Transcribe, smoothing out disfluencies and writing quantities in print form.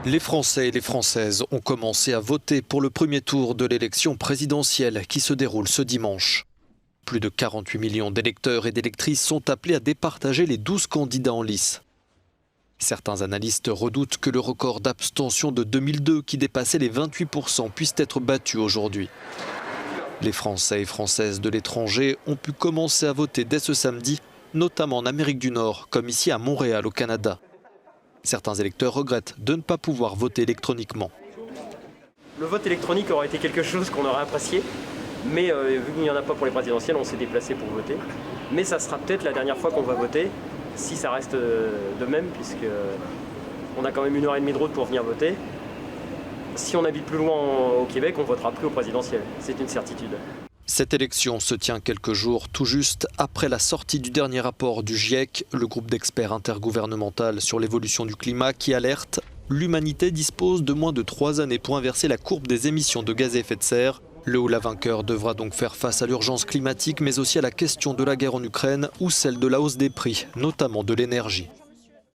Les Français et les Françaises ont commencé à voter pour le premier tour de l'élection présidentielle qui se déroule ce dimanche. Plus de 48 millions d'électeurs et d'électrices sont appelés à départager les 12 candidats en lice. Certains analystes redoutent que le record d'abstention de 2002, qui dépassait les 28%, puisse être battu aujourd'hui. Les Français et Françaises de l'étranger ont pu commencer à voter dès ce samedi, notamment en Amérique du Nord, comme ici à Montréal, au Canada. Certains électeurs regrettent de ne pas pouvoir voter électroniquement. Le vote électronique aurait été quelque chose qu'on aurait apprécié, mais vu qu'il n'y en a pas pour les présidentielles, on s'est déplacé pour voter. Mais ça sera peut-être la dernière fois qu'on va voter, si ça reste de même, puisqu'on a quand même 1h30 de route pour venir voter. Si on habite plus loin au Québec, on votera plus au présidentiel, c'est une certitude. Cette élection se tient quelques jours tout juste après la sortie du dernier rapport du GIEC, le groupe d'experts intergouvernemental sur l'évolution du climat, qui alerte « L'humanité dispose de moins de 3 années pour inverser la courbe des émissions de gaz à effet de serre ». Le haut la vainqueur devra donc faire face à l'urgence climatique, mais aussi à la question de la guerre en Ukraine ou celle de la hausse des prix, notamment de l'énergie.